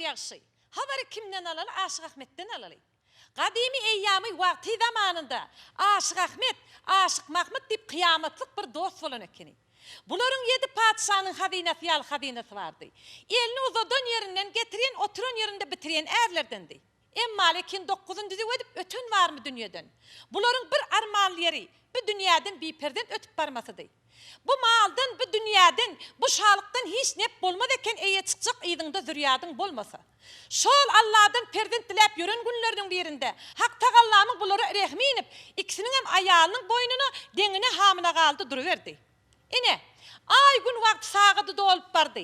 yaxşı. Habarı kimden alalı? Aşık Ahmet'ten alalı. Kadimi eyyamı vakti zamanında Aşık Ahmet, Aşık Mahmud deyip kıyametlik bir dost olan ekeni. Bunların 7 padişahının hazinesi vardı. Elini uzadan yerinden getiren, oturan yerinde bitiren erlerdendi. Emmalekin 9. edip ötün var mı dünyadan? Bunların bir armağanlı yeri, bu dünyadan bir perden ötüp barmasıdı. Bu maldan, bu dünyadan, bu şalıktan hiç nep bolmadeken eye çıkacak idinde zürriyadın bolmasa. Şol Allah'dan perden dilep yürün günlerinin birinde. Hak Allah'ın bunları rehminip, ikisinin hem ayağının boynuna, denine hamına kaldı duruverdi. Ine, ay gün vakti sağıdı dolup bardı.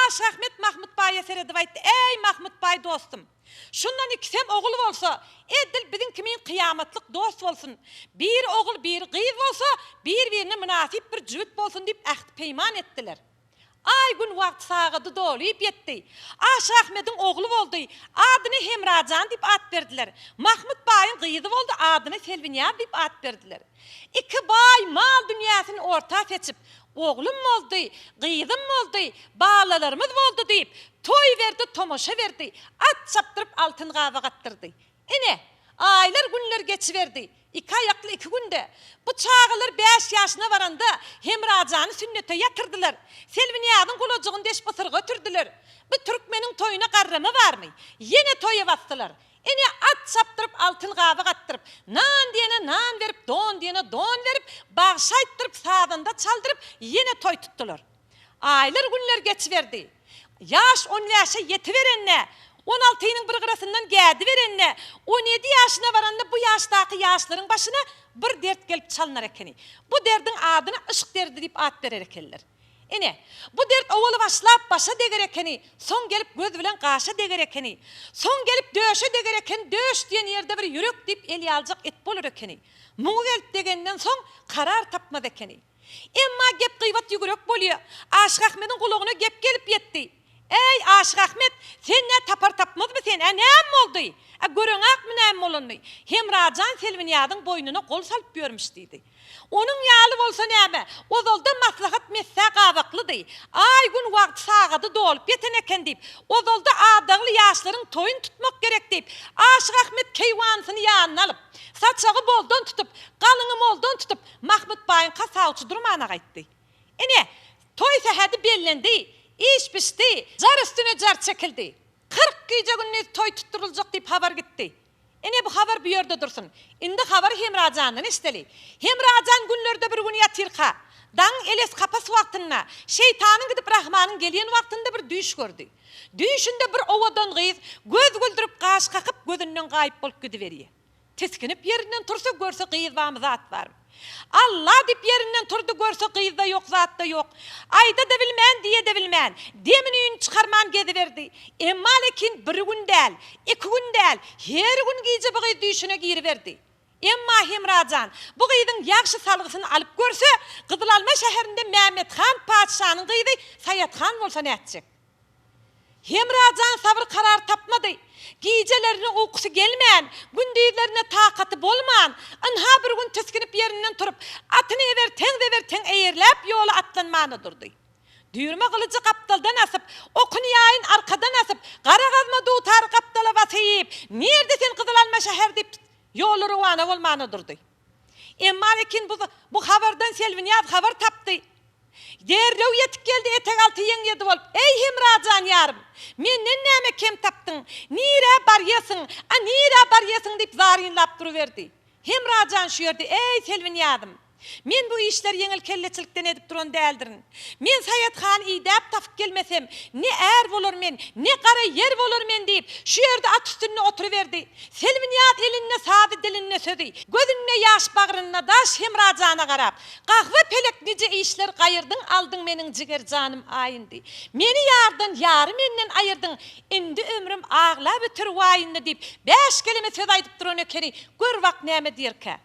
Aşık Ahmet Mahmud Bay'a seredi vaydı. Ey Mahmud Bay dostum. Şundan ikisem oğul olsa, edil bizim kimin kıyametlik dost olsun. Bir oğul bir kız olsa, birbirine münasip bir cüvit olsun deyip ahd peyman ettiler. Ay gün vakti sağıdı doluyup yetti. Aşık Ahmet'in oğlu oldu. Adını Hemracan deyip ad verdiler. Mahmud Bay'ın kızı oldu. Adını Selvinyar deyip ad verdiler. İki bay mal dünyasını orta seçip oğlum oldu, kızım oldu, bağlalarımız oldu deyip toy verdi, tomoşa verdi. At çaptırıp altın kava kattırdı. Ene aylar günler geçiverdi. 2 ayaklı 2 günde. Bu çağılar 5 yaşına varanda Hemracan'ı sünnete yatırdılar. Selviniyadın kulucuğunu deş basır götürdüler. Bu Türkmenin toyuna karrama var mı? Yine toya bastılar. Ene at saptırıp altın kava kattırıp, nan diyene nan verip, don diyene don verip, bağışayttırıp, sağdanda çaldırıp yine toy tuttular. Aylar günler geçiverdi. Yaş 10 yaşa yetiverenle, 16'nın bir kırasından geldi verenle, 17 yaşına varanla bu yaştaki yaşların başına bir dert gelip çalınar ekeni. Bu derdin adını ışık derdi deyip ad verer ekenler. Ene, bu dert ovalı başlap başa deger ekeni, son gelip göz bilen kaşa deger ekeni, son gelip döşe deger ekeni, döş diyen yerde bir yürek deyip eli alacak et bolur ekeni. Muğu gelip degenden son karar tapmaz ekeni. Emma gep kıyvat yuguruk boluyor. Aşık Ahmet'in kulağına gep gelip yetti. Ey Aşık Ahmet, sen ne tapar tapmaz mı sen? Nem oldu? Görün ak mı nem olundu? Hemracan Selviniyadın boynuna kol salıp görmüştüydü. Onun yağlı olsa neme? O zolda maslahat mesleğe kavaklıdı. Ay gün vakti sağadı dolup yeteneken deyip, o zolda adağlı yaşların toyun tutmak gerek deyip, Aşık Ahmet keyvansını yağını alıp, saçağı boldan tutup, kalını moldan tutup, Mahmud Bay'ın kasavçı durmağına kayıttı. Toy sehedi bellendi. İş pişti, car üstüne car çekildi. 40 gece günlüğü toy tutturulacak deyip haber gitti. Bu haber bir yerde dursun. Indi haber Hemracan'dan isteli. Hemracan günlerde bir gün yatırka. Dan eles kapas vaktinde, şeytanın gidip Rahman'ın geliyen vaktinde bir düş gördü. Düşünde bir ovadan kız, göz güldürüp kaş kakıp gözünden kayıp bolup gidiveriyor. Teskinip yerinden tursa görse kız var mı zat var mı? Allah deyip yerinden turdu görse kıyızda yok, zatta yok. Ayda da bilmen diye de bilmen. Demin çıkarman gediverdi. Emmalekin bir gün del, 2 gün del, her gün giyce bu kıyı düşüne giriverdi. Emma Hemracan bu kıyıdın yakşı salgısını alıp görse, Kızılalma şehrinde Mehmet Han padişahının kıyıdı Sayat Han olsa ne edecek? Hemracan sabır karar tapmadı. Giycelerine uykusu gelmeyen, gündüzlerine takatı bolman, anha bir gün teskinip yerinden turup, atını everten eğerlep yolu atlanmağına durdu. Düğürme kılıcı kaptaldan asıp, okunu yayın arkadan asıp, kara kazma dutar kaptala basayıp, neredesin Kızılalma şehir deyip yolu ruvana olmağına durdu. Emmalekin bu haberden Selviniyad haber taptı. Derlew yetip geldi etek altı yengedi bolup. Ey Hemracan yarım, menden näme kem taptın? Nire bar yesing deyip zarinlap duruverdi. Hemracan şu yerdi. Ey Selvinyadım, men bu işler yengil kelleçilikten edip duran däldirin. Men Sayat Han idap tapıp gelmesem, ne er bolur men, ne kara yer bolur men deyip şu yerde at üstüne oturuverdi. Selvinyat elinne sadı dilinne sözi, gözünne yaş bağrına daş Hemracan'a qarap. Kahve pelek nice işler kayırdın, aldın menin ciger canım ayindi. Meni yardın, yarı menden ayırdın. Indi ömrüm ağla bitir vayinni deyip 5 kelime söz aytıp duran ökeni. Gör vak näme dirke.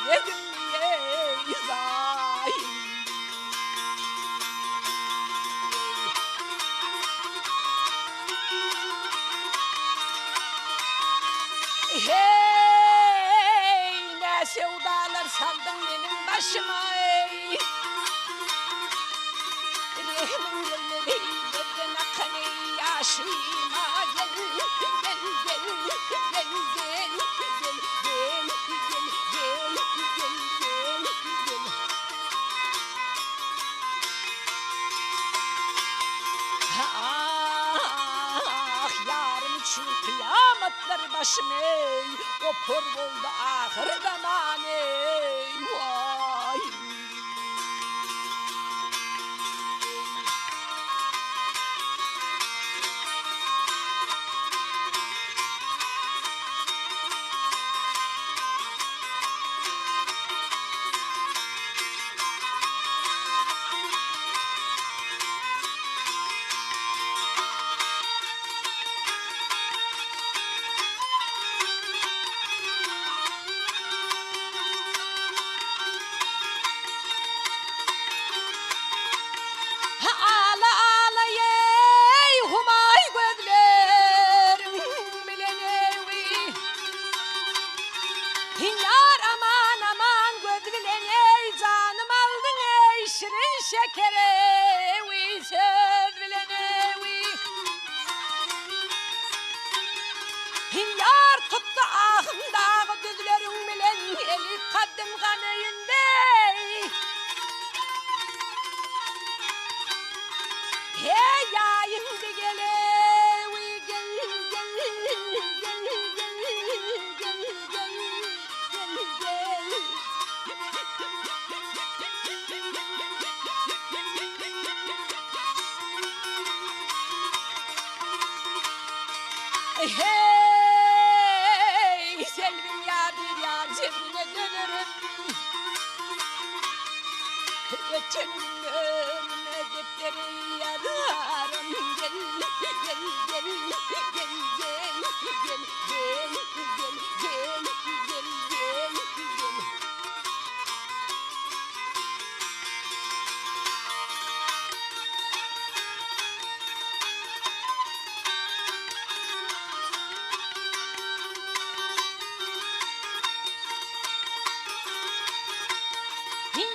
emregim ey zalim. Hey, ne sevdalar saldın benim başıma ey. Rehmin gelmedi benden akan ey yaşıma gel gel gel gel gel gel gel gel gel gel. Ah yarım için kıyametler başım ey. O por oldu ahır zaman ey. Vay. Ağla ağla ey humay gözlerim bilenevi. Yar aman aman göz bilen ey canım aldın ey şirin şekerevi söz bilenevi. Yar tuttu ahımdağı düzlerim bilen eli kaddım kanayında. Hey yayındı gelevi gel gel gel gel gel gel gel. Hey selvin yadır yar cebrine dönerim. Ötenin önüne defteri yazarım. Gel gel gel gel gel gel gel gel gel gel gel.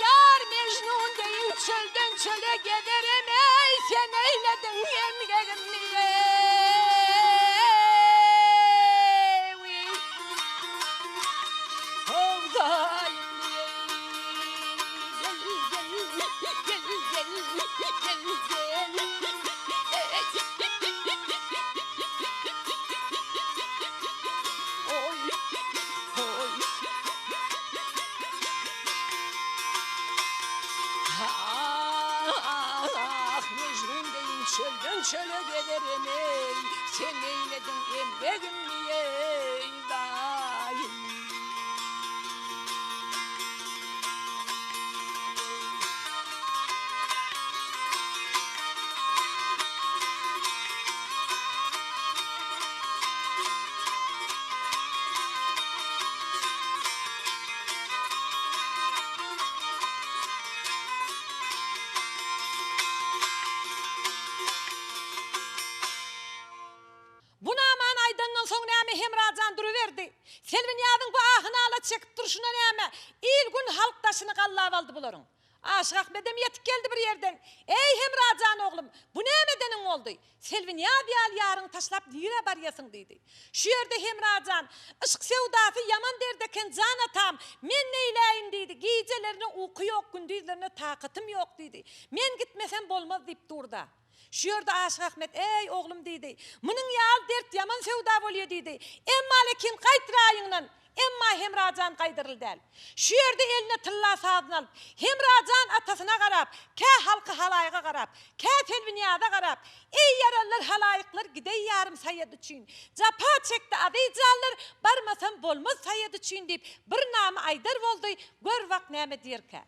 Yar Mecnun değil çölden çöle giderim ey sen eyledin emreğimi ey. Ovdayım gel gel gel gel gel oy oy. Ah Mecnun deyim çölden çöle giderim ey. Sen eyledin emreğimi ey daim. Buna aman aydandan sonra neyme hem razan duruverdi. Selvin yadın bu ahını ala çekip duruşuna neyme. İl gün halk taşını kallav aldı buların. Aşık Ahmet'im yetik geldi bir yerden. Ey hem razan oğlum bu neymedenin oldu. Selvin ya bir al yarın taşlap lira baryasın dedi. Şu yerde hem razan ışık sevdası yaman derdeken can atam. Men neyleyim dedi. Gecelerine uyku yok gündüzlerine takatım yok dedi. Men gitmesem bolmaz deyip durdu. Şu yerde Aşık Ahmet ey oğlum dedi. Bunun yal dert yaman sevda oluyor dedi. Emma lekin kaytrayınla emma Hemracan kaydırıldı. Şu yerde eline tılla sağdın alıp Hemracan atasına karab, ke halkı halayığa karab, ke telviniyada karab. Ey yaralılar halayıklar gidey yarım sayed için. Capa çekti adayıcallar barmasam bolmaz sayed için deyip bir namı aydar oldu. Gör vak neme diyor ki.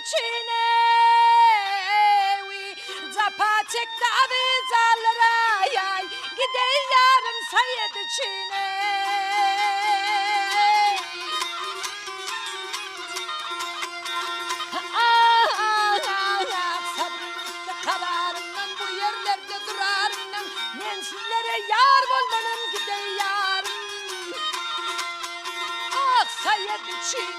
içine Zapa çekti avizalara yay Gidey yarım sayed içine Sabrımın kararından bu yerlerde durarım Ben sizlere yar olmanım gidey yarım Sayed için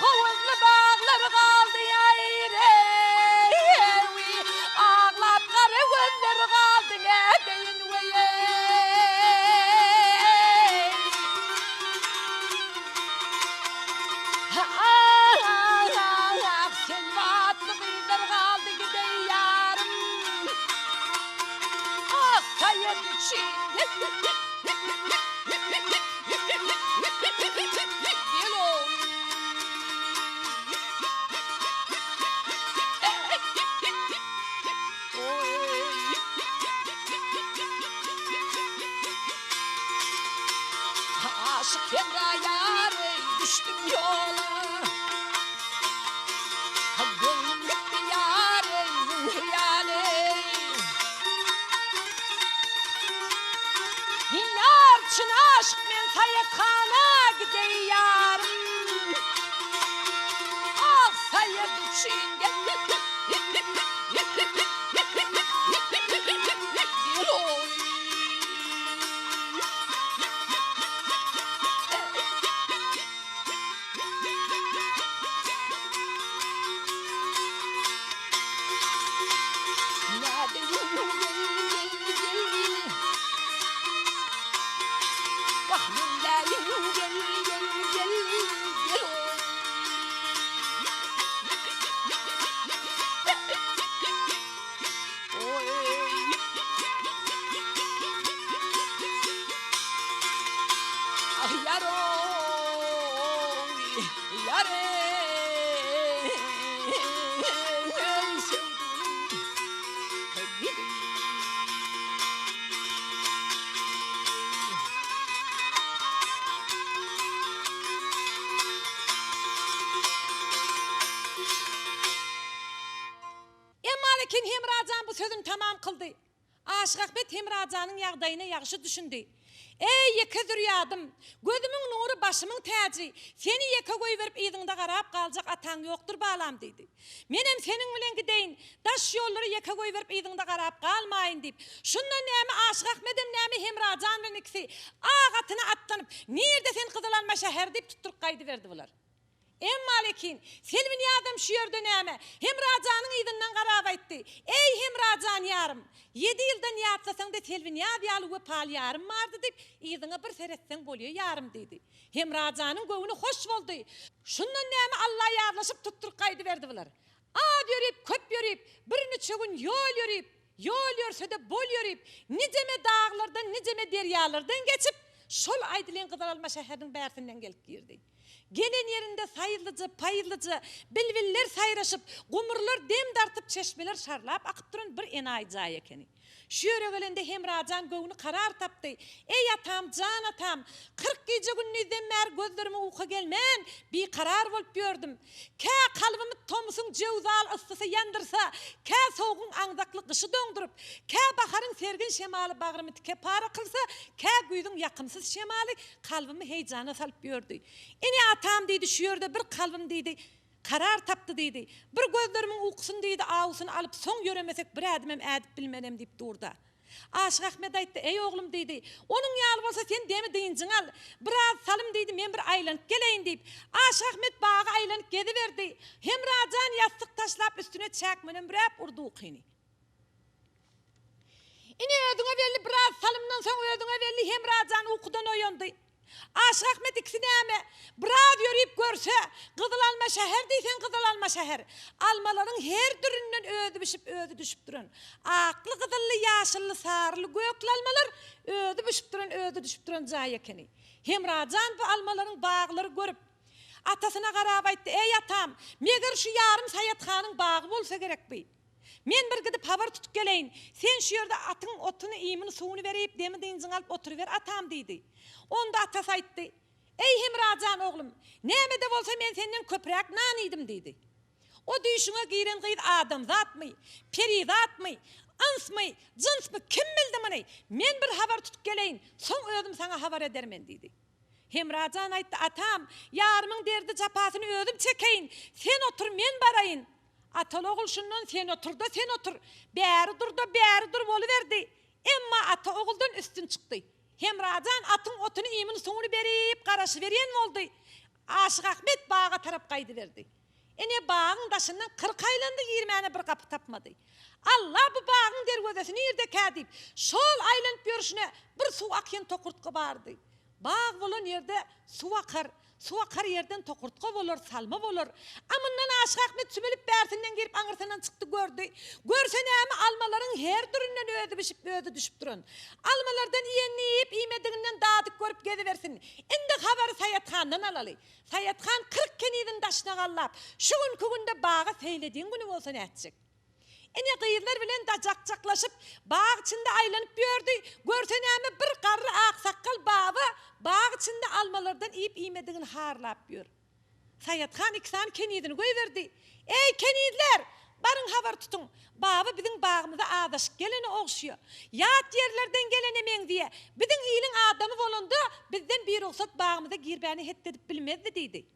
Hovuzlu bağlar kaldı yayrevi Ağlap karı gözler kaldı nedeyin veye Selvatlı kıydır kaldı gidey yarım Sayed için Aşık Emra'ya düştüm yola Gönlüm gitti yarın hıyale Yar için aşık men Sayedxana gidey yarım Sayed için Lakin Hemracan bu sözünü tamam kıldı. Aşık Ahmet Hemracan'ın yağdayına yaxşı düşündü. Ey yeke züryadım, gözümün nuru başımın tacı, seni yeke koy verip idinde qarab qalacak atan yoktur balam dedi. Menem senin bilen gideyin, daş yolları yeke koy verip idinde qarab qalmayın deyip, şundan näme Aşık Ahmet'im näme Hemracan bilen ikisi ağatına atlanıp, nerede sen Kızılanma şehir deyip tutturup kaydı verdi bular. Lakin Selvi Niyadam şu yerde näme Hemracan'ın idinden qarab aytdı. Ey Hemracan yarım, 7 yılda niyatlasan da Selvi Niyad yalığı pal yarım vardı deyip idine bir seretsen boluyor yarım dedi. Hemracan'ın göğünü hoş oldu. Şundan näme Allah yarlaşıp tutturup kaydı verdi bular. Ad yürüyüp, köp yürüyüp, bir neçe gün yol yürüyüp, yol yürse de bol yürüyüp, niceme dağlardan, niceme deryalardan geçip, şol aydılen Kızılanma şehirinin bersinden gelip girdi. Gelen yerinde sayılıcı, payılıcı, bilviller sayraşıp, kumurlar dem dartıp, çeşmeler şarlap, akıp duran bir enayi cay ekeni. Şu yöre gelende Hemracan göğünü karar taptı. Ey atam, can atam, 40 gece günnüzden mer gözlerime uyku gelmen, bir karar bolup gördüm. Ka kalbimi tomusun cevzal ısısı yandırsa, ka soğuğun anzaklı kışı döndürüp, ka baharın sergin şemali bağrımı tike para kılsa, ka güydün yakımsız şemali kalbimi heyecana salıp gördü. Eni atam dedi, şu yerde bir kalbim dedi, karar taptı dedi. Bir gözlerimin uykusunu dedi, ağusunu alıp son göremesek bir adımım edip bilmenem deyip durdu. Aşık Ahmet aytdı, ey oğlum deydi. Onun yalı olsa sen demi deyincin al. Biraz salım deydi, men bir aylanıp geleyin deyip. Aşık Ahmet bağa aylanıp gediverdi. Hemracan yastık taşlap üstüne çakmının bir hep urdu kini. İni ödüne belli biraz salımdan sonra ödüne belli Hemracan uykudan oyandı. Aşık Ahmet ikisini ama biraz yürüyüp görse Kızıl Alma şehir deysen Kızıl Alma şehir. Almaların her türünden ödü düşüp durun. Aklı kızıllı, yaşıllı, sarılı, göklü almalar ödü düşüp durun cahaya keni. Hemracan bu almaların bağları görüp atasına qarab aytdı, ey atam, meğer şu yarım Sayatxanın bağı bolsa gerek bey. Men bir gidip haber tutup geleyin. Sen şu yerde atın otunu, iyimini, suyunu verip demi deyincin alıp oturuver atam deydi. Onda atası aytdı. Ey Hemracan oğlum, neme de bolsa men senden köprek nanıydım deydi. O düşüne giren gıydı adam zat mı, peri zat mı, ans mı, cins mı, kim bildi mani? Men bir haber tutup geleyin, son ödüm sana haber edermen deydi. Hemracan aytdı, atam, yarımın derdi capasını ödüm çekeyin, sen otur men barayın. Atal oğul şundan sen otur da sen otur. Beri dur boluverdi. Emma ata oğuldan üstün çıktı. Hemracan atın otunu imin sonu berip karaşı veriyen oldu. Aşık Ahmet bağa taraf kaydı verdi. Ene bağın daşından 40 aylandı 20'ne bir kapı tapmadı. Allah bu bağın dergözesini yerde kadip. Şol aylanıp görüşüne bir su akyen tokurtku vardı. Bağ bulun yerde su akar. Su akar yerden tokurtku olur, salma olur. Amından Aşık Ahmet sümülüp bersinden girip anırtından çıktı gördü. Görsen ama almaların her türünden ödü düşüp durun. Almalardan iyenleyip iymediğinden dağıdık görüp gediversin. İndi haberi Sayatxan'dan alalı. Sayatxan 40 kenidin daşına kallap. Şu gün kugunda bağa seylediğin günü olsa ne edecek? Ene kıyırlar bilen da cakcaklaşıp bağ içinde aylanıp gördü. Görsen ama bir karlı aksakkal bağ içinde almalardan iyip iymediğini harlap gör. Sayatxan iksan kenidini koyverdi. Ey kenidler, barın haber tutun. Bağı bizim bağımıza adaşık gelene okşuyor. Yat yerlerden gelen emen diye. Bizim iyilin adamı olundu, bizden bir ruhsat bağımıza girbeni heddedip bilmezdi deydi.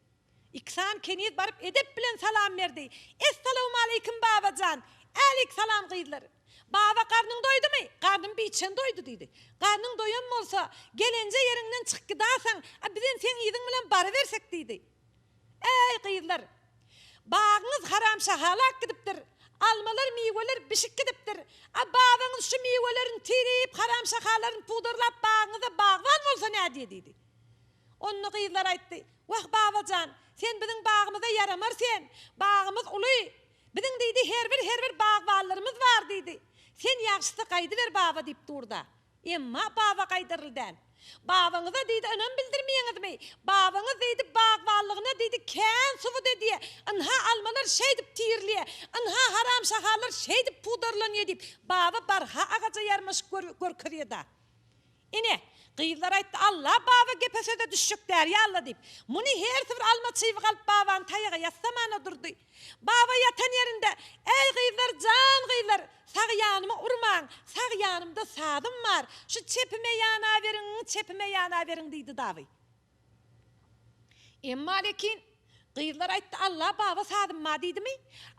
İksan kenid barıp edep bilen salam verdi. Esselamu aleyküm babacan. Alik salam kıydılar. Baba karnın doydu mu? Karnın bir içen doydu dedi. Karnın doyan mı olsa gelince yerinden çık gidersen bizim sen yedin bilen barı versek dedi. Ey kıydılar. Bağınız haram şahalak gidiptir. Almalar, meyveler bişik gidiptir. Babanız şu meyvelerin tirip haram şahaların pudurlap bağınıza bağvan olsa ne diye dedi. Onu kıydılar ayttı. Vah babacan sen bizim bağımıza yaramar sen. Bağımız uluy. Bizim deydi her bir bağvallarımız var deydi. Sen yaxşısı kaydı ver baba deyip durda. Emma baba kaydırıldan. Babanıza deydi önem bildirmeyiniz mi? Babanız deydi bağvallığına deydi ken suvu dedi. Anha almalar şey deyip tirliye. Anha haram şahalar şey deyip pudurlanıyor deyip. Baba barha ağaca yarmış görkürüyor da. İne kıyılar ayttı Allah baba gepese de düşecek der ya Allah deyip. Muni her sefer alma çıyvı kalıp babanın tayağı yassamana durdu. Baba yatan yerinde ey kıyılar can kıyılar sağ yanıma urman sağ yanımda sadım var şu çepime yana verin deydi davay. Emma lekin kıyılar ayttı Allah baba sadım ma deydi mi?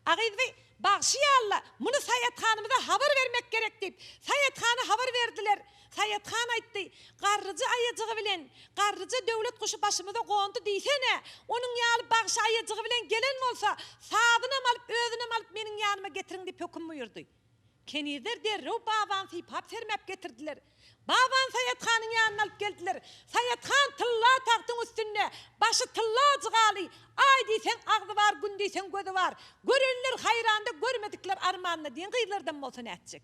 Ağıydı ve bağışıya Allah bunu Sayatxan'ımıza haber vermek gerek deyip Sayatxan'a haber verdiler. Sayatxan ayttı, qarrıcı ayıcığı bilen, qarrıcı devlet kuşu başımıza qoğundu deysene, onun yalı bağışı ayıcığı bilen gelen olsa, sağdınam alıp, özünam alıp benim yanıma getirin deyip hüküm buyurdu. Kenizler derrev baban sıyıp hap sermep getirdiler. Baban Sayatxan'ın yanına alıp geldiler. Sayatxan tılla taktın üstüne, başı tılla cıgalı. Ay deysen ağzı var, gün deysen gözü var. Görürler hayranda, görmedikler armağanına deyin kıyılardan olsa ne edecek?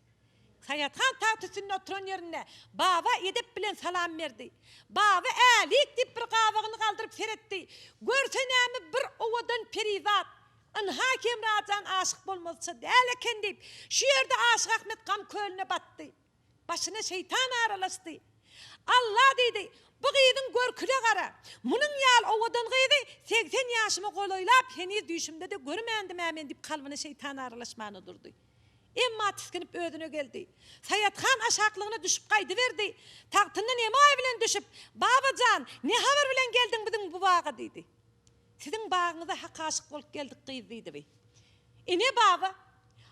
Sayatxan tahtısının oturan yerine baba edip bilen salam verdi. Baba alik deyip bir kavağını kaldırıp seyretti. Görsenemi bir ovadan perizat. Anha Hemracan aşık bulmazsa değerleken deyip şu yerde Aşık Ahmet kam kölüne battı. Başına şeytan aralaştı. Allah dedi bu gıydın görküle kara. Bunun yal ovadan gıydı 80 yaşımı koloylap henüz düşümde de görmendim hemen deyip kalbine şeytan aralaşmanı durdu. Emma tiskinip ödüne geldi. Sayatxan aşaklığına düşüp kaydı verdi. Tahtından Emma bilen düşüp babacan ne haber bilen geldin bizim bu bağa dedi. Sizin bağınıza hak aşık olup geldik kıyıdıydı bey. Ne baba?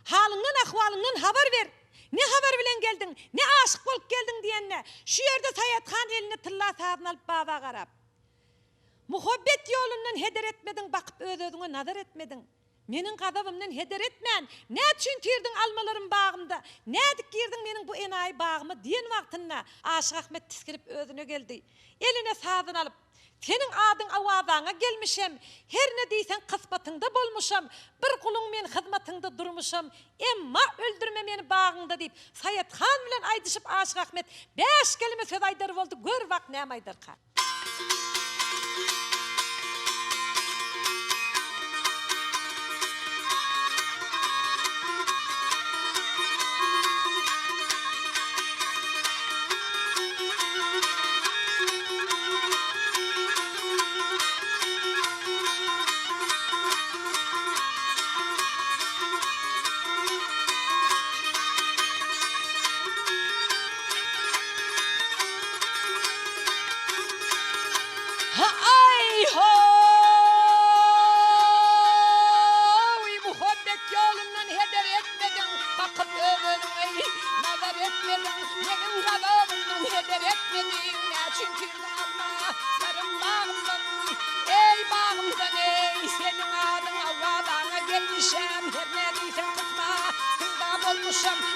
Halından ahvalından haber ver. Ne haber bilen geldin, ne aşık bolup geldin diyenle. Şu yerde Sayathan elini tılla sağdan alıp baba qarap. Muhabbet yolundan heder etmedin, bakıp öz-özüne nazar etmedin. Menin gadabımdan heder etmen. Ne üçün tirdin almalarım bağımda? Ne dik girdin menin bu enayi bağımı diyen vaktinde Aşık Ahmet tiskirip özüne geldi. Eline sağdan alıp senin adın avazana gelmişem. Her ne deysen kısmetinde bolmuşam. Bir kulun men hizmetinde durmuşam. Emma öldürme meni bağında deyip Sayathan bilen aydışıp Aşık Ahmet 5 kelime söz aydarı oldu. Gör bak ne aydarı kar.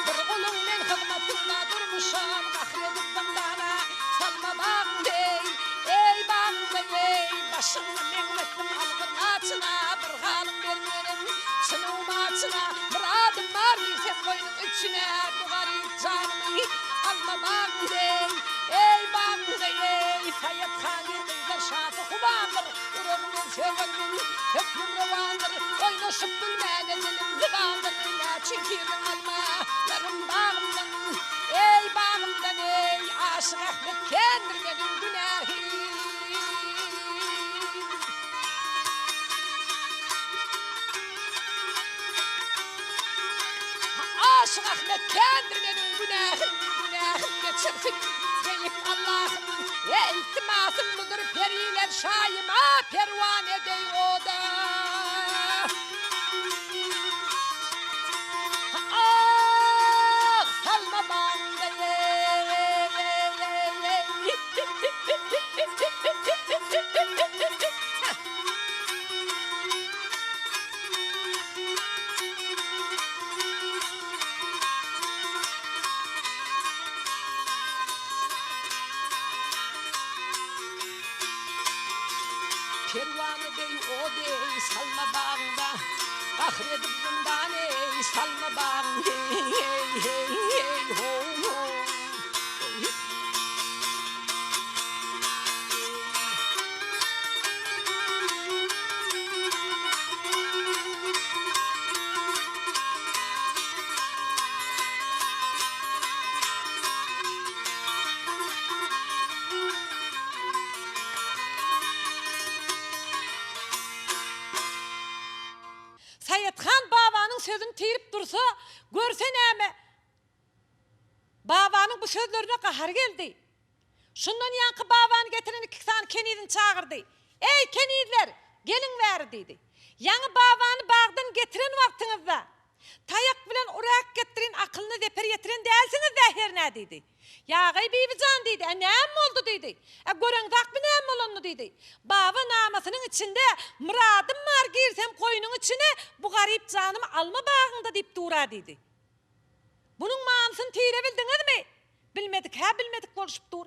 Bir kulun men hizmetinde durmuşam, kahredip bana salma bağımdey, ey bağımdey, başımı mehmettim algın açına, bir halim vermenim, sınıvım açına, muradım var sen koyun içine, bu garip canımı alma bağımdey, ey bağımdey, ey Sayathan yedinler şatı kubandır, dururmun sevgimin, hükmüm revandır, oynaşıp bilmene dilim zibandır, çekirdin almalarım bağımdan, ey bağımdan ey Aşık Ahmet kendilerinin günahı. Aşık Ahmet kendilerinin günahını geçirsin. Deyip Allah'ım iltimasım budur periler şayıma pervane dey o da. Pervane dey o dey salma bağında, kahredip zindan ey salma bağında, hey hey hey ho ho. Sayathan babanın sözünü tiyirip dursa, görsen eme. Babanın bu sözlerine kahar geldi. Şundan yankı babanı getiren 2 tane kenidini çağırdı. Ey kenidler, gelin ver dedi. Yanı babanı bağdan getiren vaktinizde, tayak bilen urak getirin, akılını zeper yetiren değilsiniz de her ne dedi. Ya Bibican dedi, neyem oldu dedi. Gören tak mı neyem olanı dedi. Baba namasının içinde muradım var girsem koyunun içine bu garip canımı alma bağında deyip dura dedi. Bunun manasını tiyirebildiniz mi? Bilmedik, bilmedik konuşup dur.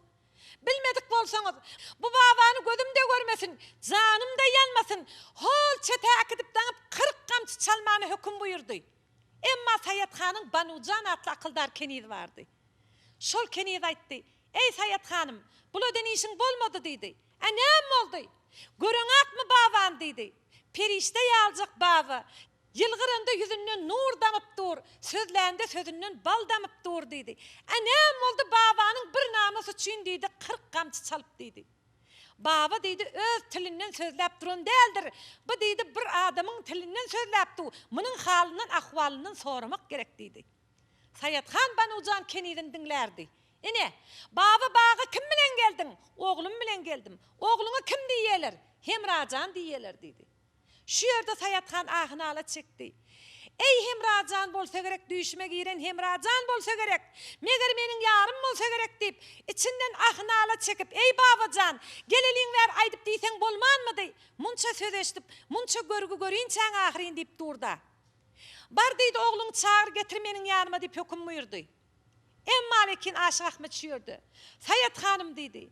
Bilmedik bolsanız, bu babanı gözümde görmesin, canım da yanmasın. Hol çete akıdıp danıp 40 kamçı çalmanı hüküm buyurdu. Emma Sayathan'ın Banucan adlı akıldar kenidi vardı. Şol kenidi ayttı. Ey Sayathan'ım, bu öden işin bolmadı dedi. Ne oldu? Görenak mı baban dedi. Perişte yalacak baba. Yılgırında yüzünden nur damıp dur, sözlerinde sözünden bal damıp dur dedi. Ne oldu babanın bir namusu için dedi, 40 kamçı çalıp dedi. Baba dedi, öz tilinden sözlep durun değildir. Bu dedi, bir adamın tilinden sözlep dur. Bunun halinden, ahvalından sormak gerek dedi. Sayathan Banucan kenidin dinlerdi. Baba bağı kim bilen geldin? Oğlum bilen geldim. Oğlunu kim diyeler? Hemracan diyeler dedi. Şu yerde Sayathan ahını ala çekti. Ey Hemracan bolsa gerek, düşme giren Hemracan bolsa gerek. Meger menin yarım bolsa gerek deyip, içinden ahınala çekip, ey babacan, gelelin ver aydıp deysen bolman mı dey. Munça söz eştip, munça görgü görün çan ahirin deyip durda. Bar deydi oğlun çağır getir menin yanıma deyip hüküm buyurdu. Emma lekin Aşık Ahmet şüyürdü. Sayat hanım dedi.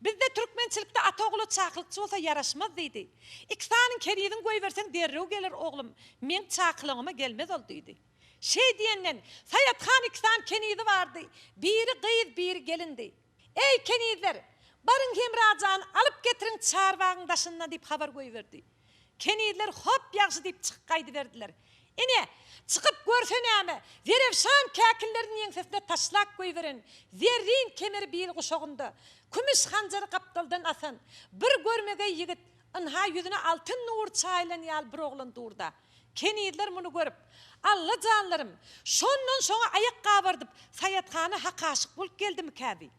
Bizde Türkmençilikte ata oğlu çakılıkçı olsa yaraşmaz dedi. İksanın keriyedin koy versen derrew gelir oğlum. Men çakılığıma gelmez ol dedi. Şey diyenden Sayat Han iksan keniydi vardı. Biri kıyız biri gelindi. Ey keniyizler barın Hemracan'ı alıp getirin çağırvağın taşından deyip haber koy verdi. Keniyizler hop yaxşı deyip çıkıp kaydı verdiler. Ine çıkıp görsene Zerevşan kakillerin yensesine taşlak koyverin. Zerrin kemeri bil kuşağında. Kümüş hancarı kaptaldan asan. Bir görmege yigit ınha yüzüne altın nur çaylan yal bir oğlan durda. Keniydiler bunu görüp Allah canlarım şondan sonra ayak kabardıp Sayat Han'ı hak aşık bulup geldi mi kabi?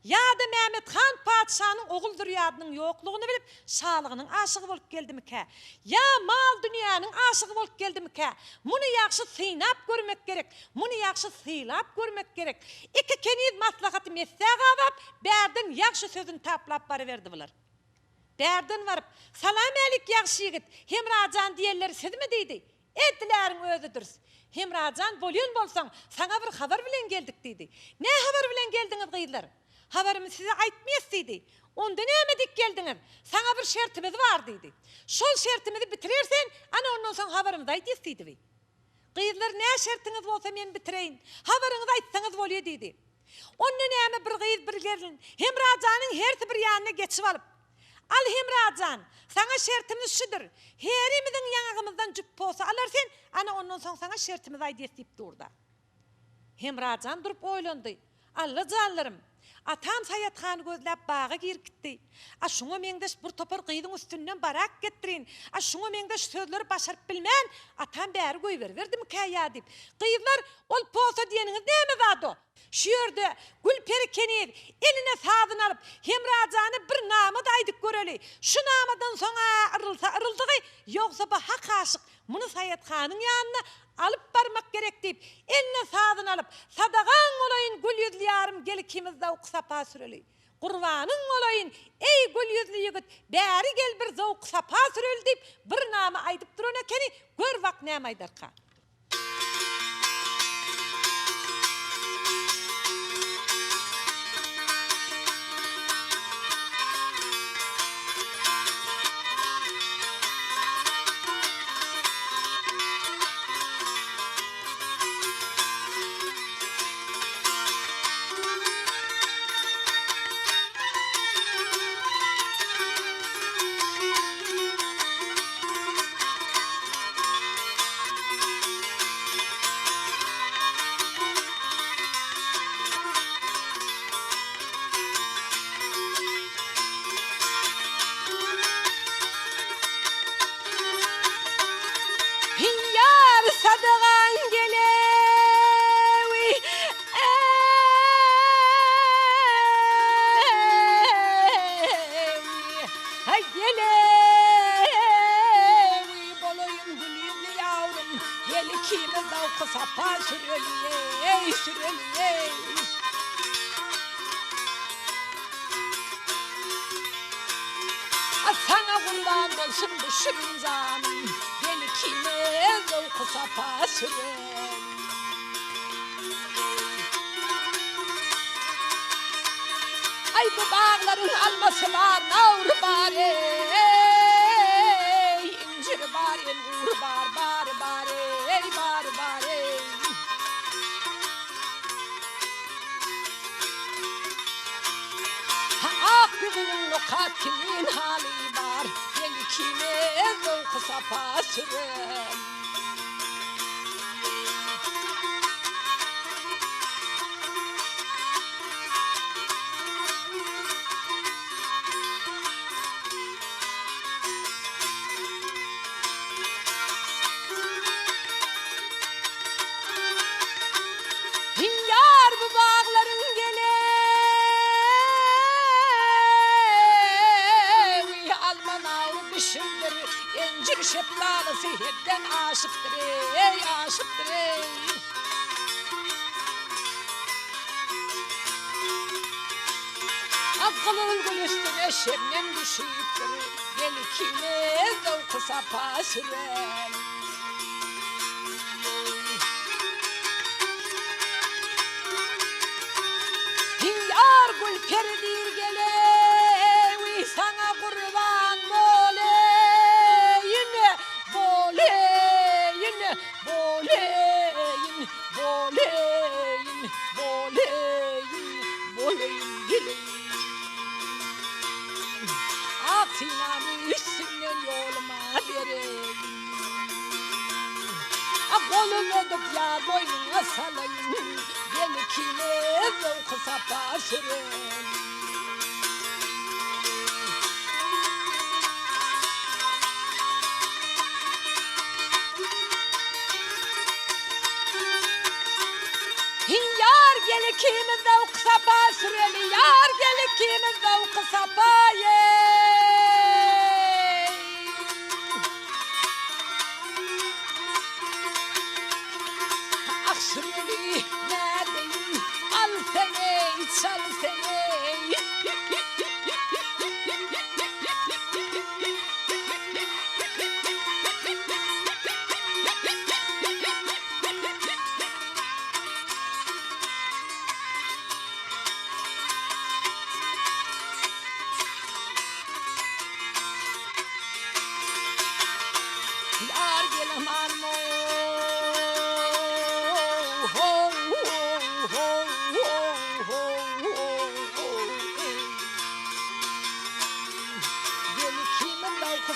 Ya da Mehmet Han padişahının oğul dünyadının yokluğunu bilip sağlığının aşığı bolup geldi mi ka? Ya mal dünyanın aşığı bolup geldi mi ka? Bunu yaxşı sıynap görmek gerek. Bunu yaxşı sıylap görmek gerek. İki keniyid maslahatı mesleğe kavap, berden yaxşı sözünü taplap barıverdi bular. Berden varıp, salam alik yaxşı yigit, Hemracan diyerleri siz mi deydi? Ettilerin özüdür. Hemracan bolyon bolsan, sana bir haber bilen geldik deydi. Ne haber bilen geldiniz kıyılar? Haberimi size aytmayız dedi. Onda ne emedik geldiniz? Sana bir şertimiz var dedi. Şol şertimizi bitirirsen, ana ondan sonra haberimizi aytıyız dedi. Kıyızlar ne şertiniz olsa men bitireyin. Haberinizi aytsanız oluyor dedi. Ondan eme bir kıyız bir gelin. Hemracan'ın her bir yanına geçip alıp. Al Hemracan, sana şertimiz şudur. Herimizin yanağımızdan cüp olsa alarsan, ana ondan sonra sana şertimizi aytıyız deyip durdu. Hemracan durup oylandı. Allah canlarım. Atam Sayat Han'ı gözlep bağa girkitdi. Şuna mendeş bir topar kıydın üstünden barak getirin. Şuna mendeş sözleri başarıp bilmen. Atam beri koyverdi mi kaya deyip. Kıyılar ol posa diyeniniz ne mi vardı? Şuyurdu Gülperi Kenir eline sağdın alıp Hemracan'ı bir namı daydık göreli. Şu namadan sonra ırıldı yoksa bu hak aşık. Bunu Sayat Han'ın yanına alıp barmak gerek deyip eline sağdın alıp sadakan olayın gül yüzlü yarım gelikimizde zavuk sapa süreli. Kurvanın olayın ey gül yüzlü yigit beri gel bir zavuk sapa süreli deyip bir namı aydıp durana keni gör vak nam aydarka. Sadakan gelevi hay gelevi bolayım gülümlü yavrum gelikimiz davuk sapa süreli süreli. Sana kurban olsun bu şirin canım gelikimiz davuk sapa süreli. Ay bu bağların alması var, naur bari, incir bari, nur bari, bari. Ah gülün lokatimin hali var, gelikimiz davuk sapa süreli. şeplalı seherden aşıktır ey, aşıktır ey. Akıllı gül üstüne şebnem düşüktür, gel ikimiz zevku sapa süren. Yar gül perdir gele, sana kurban boleyin, boleyin, boleyin, boleyin, boleyin, boleyin gelin. Atinanı üstünden yoluma vereyim. Kolunu tutup yar boynuna salayım, gel ikimiz zevku sapa sürelim. Yar gel ikimiz zevku sapa sürelim, yar gel ikimiz zevku sapa Süreli neredeyim, al seni, çal seni. Yar gel aman mo.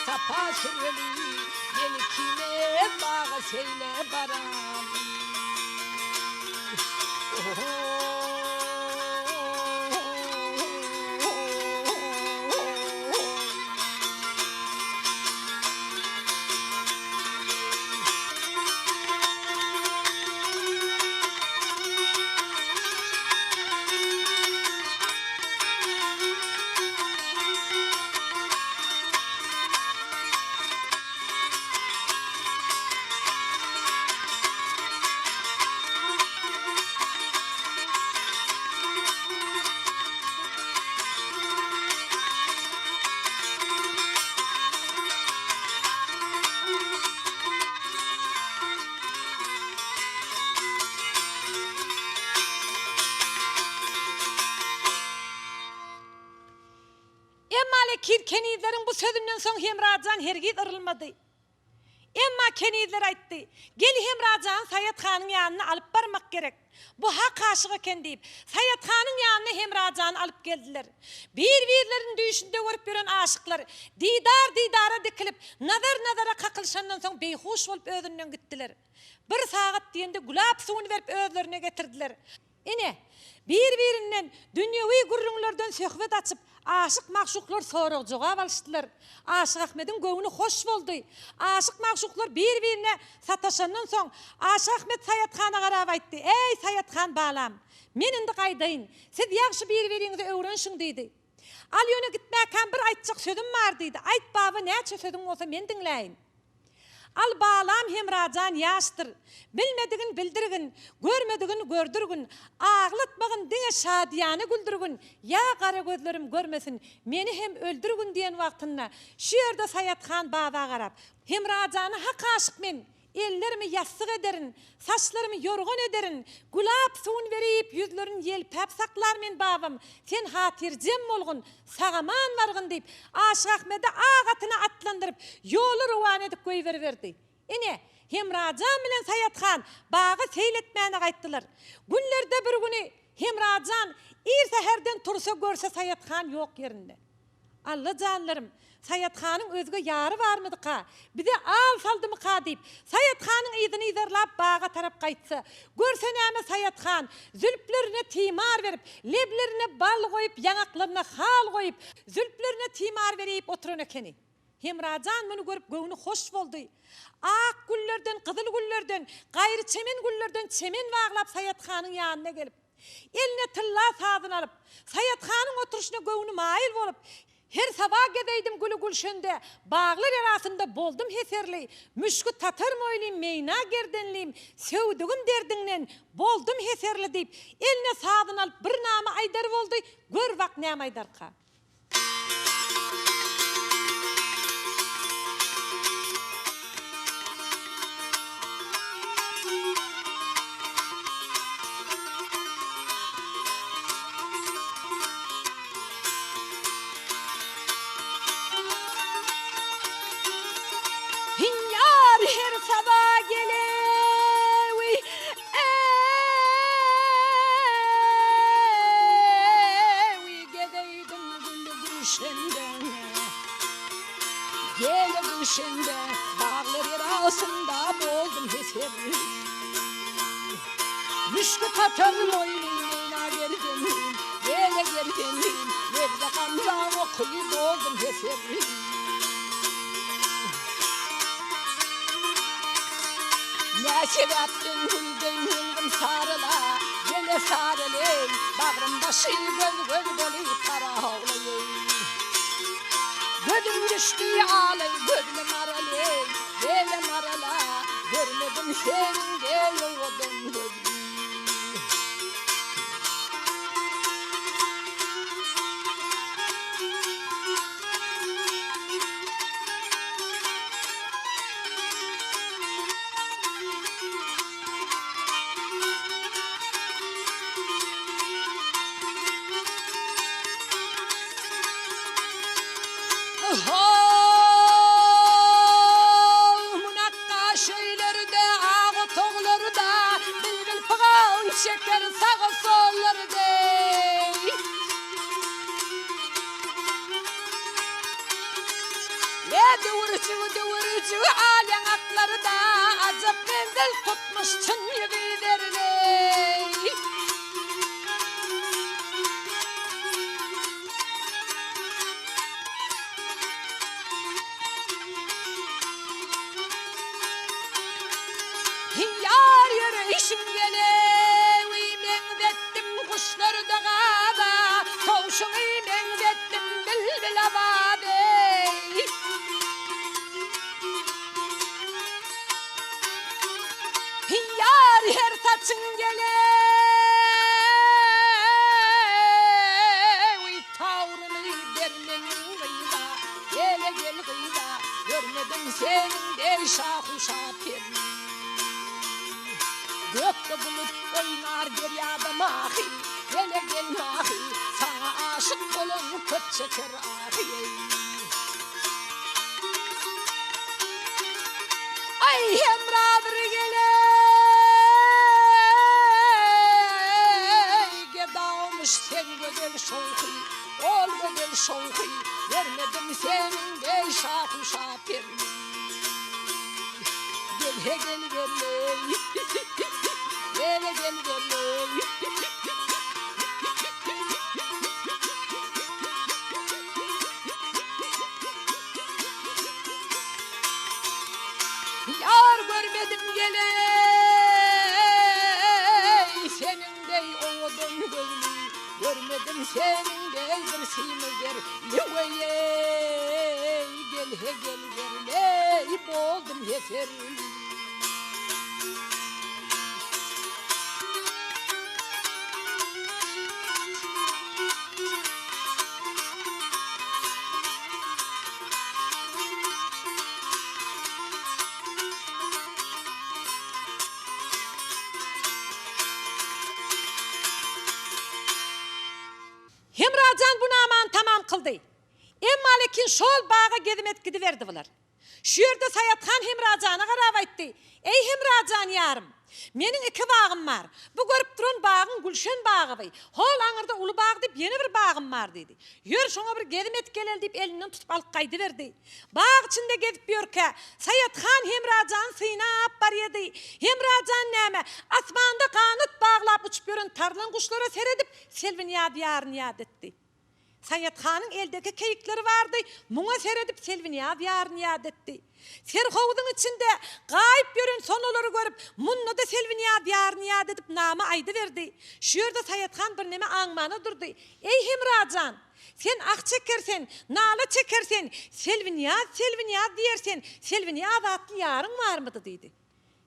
Sapa süreli, gel ikimiz bağı seyle baram. Kenizlerin bu sözünden son Hemracan hergiz ırılmadı. Emma kenizler aytdı. Gel Hemracan Sayat Han'ın yanına alıp barmak gerek. Bu hak aşığı eken deyip Sayat Han'ın yanına Hemracan'ı alıp geldiler. Bir-birlerin düğüşünde görüp gören aşıklar didara dikilip nazara kakılışandan son beyhuş olup özünden gittiler. Bir saat diyende gulap suyunu verip özlerine getirdiler. Ine bir-birinden dünyevi gurrunlardan söhbet açıp aşık maşuklar soruq cevap alıştılar. Aşık Ahmet'in göğünü hoş oldu. Aşık maşuklar birbirine sataşandan son Aşık Ahmet Sayat Han'a qarab aytdı. Ey Sayat Han balam, men indi qaydayın. Siz yaxşı bir-birinizi öğrenşin deydi. Al yöne gitmeken bir aytacak sözüm var deydi. Ayt baba neçe sözüm olsa men dinleyin. Al balam Hemracan yaştır. Bilmediğin bildirgin, görmediğin gördürgün, ağlatmağın dine şadiyanı güldürgün. Ya kara gözlerim görmesin, meni hem öldürgün diyen vaktinde şu yerde Sayat Han baba qarab. Hemracan'ı hak aşık men. Ellerimi yastık ederin, saçlarımı yorgun ederin, gulap suyun verip yüzlerin yelpep saklar men babam. Sen hatircem olgun, sağaman vargın deyip Aşık Ahmet'e ağatına atlandırıp yolu ruvan edip koyuververdi. Ine Hemracan bilen Sayat Han bağı seyletmeyene kayttılar. Günlerde bir günü Hemracan ir seherden tursa görse Sayat Han yok yerinde. Allah canlarım, Sayat Han'ın özge yarı var mıydı ka? Bir de al saldı mı ka deyip Sayat Han'ın idini izarlap bağa tarap kaytsa. Görsen ama Sayat Han zülplerine timar verip, leblerine bal koyup, yanaklarına hal koyup, zülplerine timar verip oturun ekeni. Hemracan bunu görüp göğünü hoş oldu. Ak güllerden, kızıl güllerden, gayrı çemen güllerden çemen bağlap Sayat Han'ın yanına gelip, eline tılla sazını alıp, Sayat Han'ın oturuşuna göğünü mail olup, Her sabah gedeydim gülü gülşende, bağlar arasında boldum heserli, müşkü tatar moyluyum, meyna gerdenliyim, sevdüğüm derdinlen boldum heserli deyip, eline sağdan alıp bir nama aydar oldu, gör bak nama aydarka. Her sabah gelevi gedeydim gülü gülşenden gele gülşende bağlar arasında boldum heserli müşkü tatarım oynayına gerdenliyim gele gerdenliyim nerede kamzağım okuyup boldum heserli ne sebepten güldün yılgın sarıla gele sarılayım bağrım başı göl olup para ağlayayım gözüm düştü ağlay gözüm aralayım gele marala görmedim senin de yoğurdun gözüm Munakka şeyleri de ağı toğları da bilbil pıgav şeker sağı solları de Duvurcu alen akları da acap mendil tutmuş çın yığıverine Yar yürü işim gelevi mengdettim kuşları da gada tavşını mengdettim bilbil abade Yar her saçın gelevi tavrını vermenin gıyda gele gel gıyda görmedim senin de şahı şapir Gökte bulut oynar deryada mahi Gele gel mahi Sana aşık olun köp çeker ahi Ay hemradır gele Gedalmış sen gödel şonki Ol gödel şonki Vermedim senin de şahı şapir Gel he gel gel gel Yar görmedim gele senin de oğudun gözlü görmedim senin de bir simeger yuveye gel he gel boldum yeterli Hemracan bunu aman tamam kıldı. Emmalekin şol bağa gedemet gidiverdi bular. Şu yerde Sayathan Hemracan'a qarab aytdı. Ey Hemracan yarım, menin iki bağım var. Bu görüp duran bağın Gülşen bağı bey. Hol anırda ulu bağ deyip yeni bir bağım var dedi. Yör şuna bir gedemet gelel deyip elinden tutup alıp kaydı verdi. Bağ içinde gedip yörke Sayathan Hemracan sıynap bar yedi. Hemracan näme asmanda kanıt bağlap uçup yörün tarlan kuşlara seredip selvin yad yarın yad etti. Sayatxanın eldeki keyikleri vardı. Muna seyredip Selviniyaz yarını yad etti. Serhovudun içinde gayip görün sonoları görüp munno da Selviniyaz yarını yad edip namı aydı verdi. Şu yerde Sayatxan bir neme anmanı durdu. Ey Hemracan, sen ak çekersen, nala çekersen, Selviniyaz diyersen, Selviniyaz adlı yarın var mıdı dedi.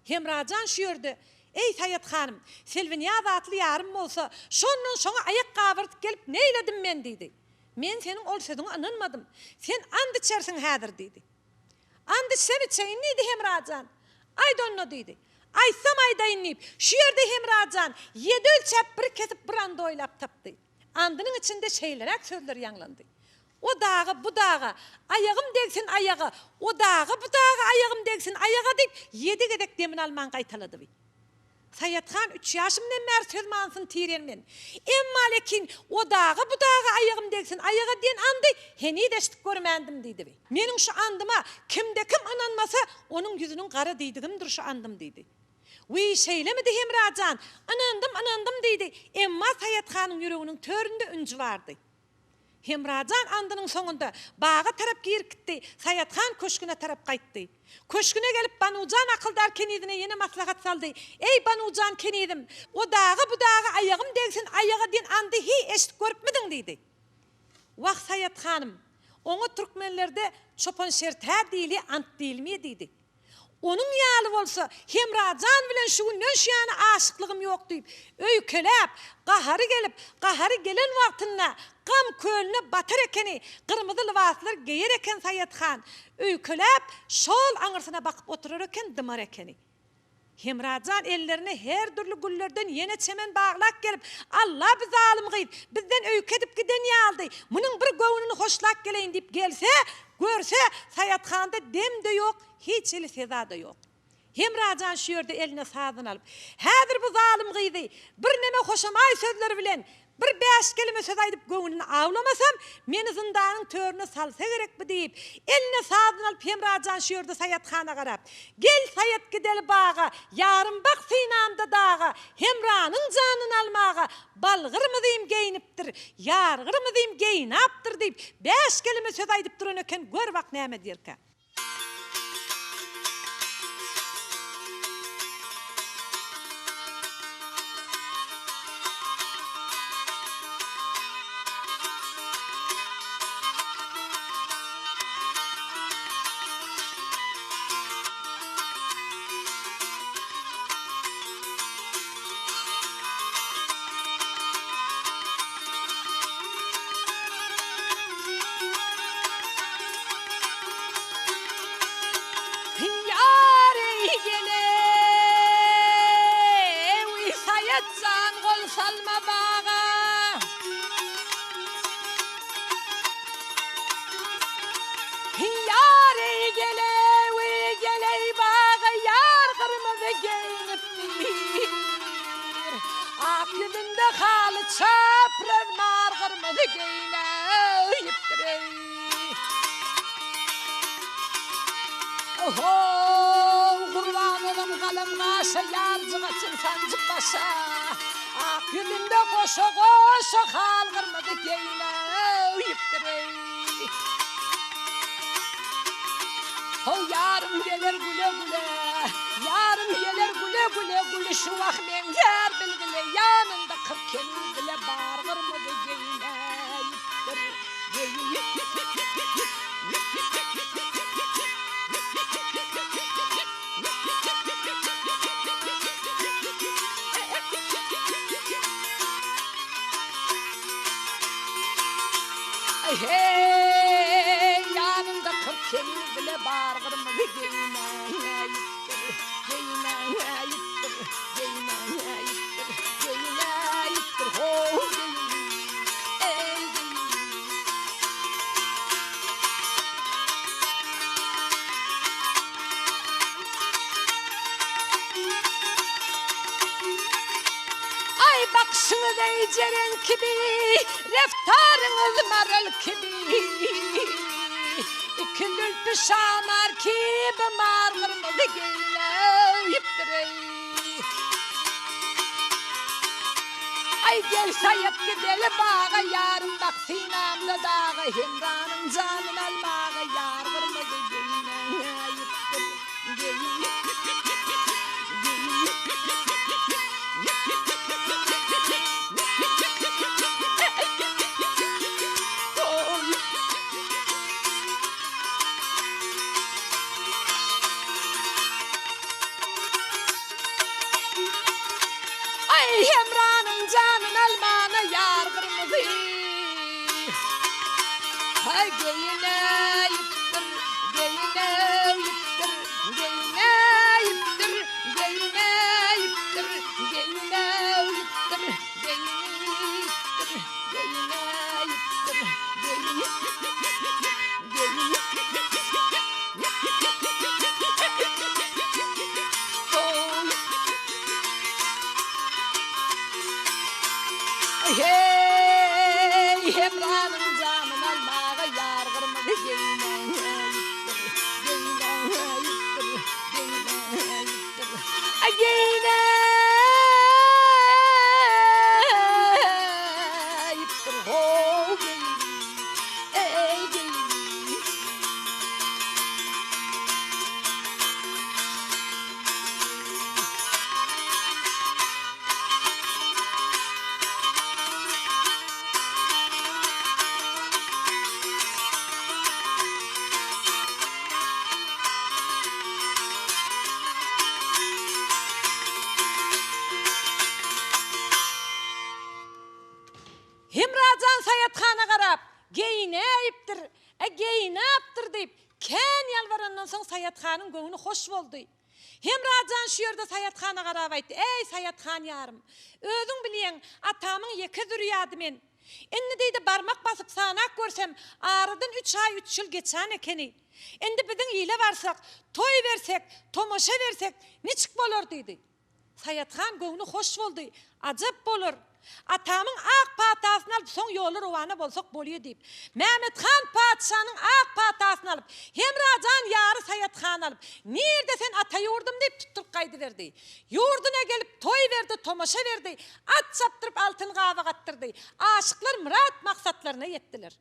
Hemracan şu yerde, ey Sayatxanım, Selviniyaz adlı yarım olsa, şonun şona ayak kavırtıp gelip neyledim ben dedi. Men senin ol sözüne anınmadım. Sen and içersin hadır dedi. And içsem içeyim neydi Hemracan? I don't know dedi. Aysam ayda inleyip şu yerde Hemracan 7 ölçep bir kesip bir anda oylap taptı. Andının içinde şeylerak sözler yanlandı. O dağı bu dağı ayağım deksin ayağı, o dağı bu dağı ayağım deksin ayağı deyip 7 gedek demin alman kaytaladı. Sayatxan 3 yaşımdan mer söz mansın tirenmen. Emma lekin o dağı bu dağı ayağım deksin ayağı diyen andı heni deştik görmendim dedi. Menin şu andıma kimde kim ananmasa onun yüzünün kara deydigimdir şu andım dedi. Ve şeylemedi Hemracan anandım dedi. Emma Sayatxanın yüreğinin töründe üncü vardı. Hemracan andının sonunda bağa tarap girkitti. Sayatxan köşküne tarap kayttı. Köşküne gelip Banucan akıldar kenidine yeni maslahat saldı. Ey Banucan kenidim, o dağı bu dağı ayağım deksin ayağı din andı hi eşit görüp müdün dedi. Vah Sayatxanım, onu Türkmenlerde çopan şerter dili ant dilmi dedi. Onun yalı olsa Hemracan bilen şu günden şu yana aşıklığım yok deyip öykelep, qaharı gelen vaktinde qam kölüne batar ekeni, kırmızı libaslar giyer eken Sayatxan, öykelep şol anırsına bakıp oturur eken dımar ekeni. Hemracan ellerine her türlü güllerden yine çemen bağlak gelip Allah biz alim gıyıp bizden öykedip giden yaldı. Bunun bir gönlünü hoşlak geleyin deyip gelse, görse Sayatxan'da dem de yok, hiç eli seza da yok. Hemracan şu yerde eline sazın alıp hadir bu zalim gıydı bir neme hoşamay sözleri bilen bir 5 kelime söz aydıp gönlünü avlamasam meni zindanın törüne salsa gerek mi deyip eline sazın alıp Hemracan şu yerde Sayatxan'a qarap gel Sayat gideli bağa yarın bak sinamda dağa Hemranın canını almağa balgır mı deyim geyiniptir yargır mı deyim geyinaptır deyip 5 kelime söz aydıp durun öken gör bak neyme derke. Kurban olum kalım kaşa yarcığa sancıp başa ak yüzünde koşa koşa kalgırmadı geyine yiptirey. O yarım gelir güle güle, yarım gelir güle güle güle şu vakmen yer bilgile yanında 40 kelim bile bağırmadı geyine yiptirey. Hey, yanında 40 kemir bile bağırırım geyine yittir, geyine yittir, geyine yittir, geyine yittir, ho geyine, ey geyine. Ay bakışınız ey ceren gibi, reftarınız marul gibi. İki gülpü şamar gibi margırmızı geyine yiptirey. Ay gel sayıp gidelim bağa yarım bak sinamlı dağı Himranın canın almağı yar kırmızı geyine ayıptır geyine. Ay Hemranın canın almanı yar kırmızı. Ay geyine yıptır, geyine yıptır, geyine yıptır, geyine yıptır, geyine yıptır, geyine yıptır, geyine yıptır, geyine hey Hemranın canın almağı yar kırmızı geyine yıktır, geyine yıktır, geyine yıktır. Ay geyine yıktır, ho geyine, ey geyine. Himracan Sayatxana qarab, geyine ayıptır, geyine aptır deyip, ken yalvarandan soň Sayatxanın göňüni hoş boldy. Himracan şu yerde Sayatxana qarab aýtdy, ey Sayatxan yarım, özüň bilýän atamyň ýeki dürýady men. Endi diýdi barmak basyp sanak görsem, aradan 3 ay 3 ýyl geçen ekeni. Endi biziň ýyle barsak, toy bersek, tomoşa bersek, niçik bolar diýdi. Sayatxan göňüni hoş boldy, ajap bolar. Atamın ak patasyny alıp soň ýoly rowana bolsak bolýar diýip. Mämetxan padşanyň ak patasyny alyp, Hemrajan ýary Sayatxan alyp, "Nerde sen ata ýurdum?" diýip tutturup gaýdy berdi. Ýurduna gelip toy berdi, tomoşa berdi, at çaptyryp altyn gawa gatdyrdy. Aşyklar murat maksatlaryna ýetdiler.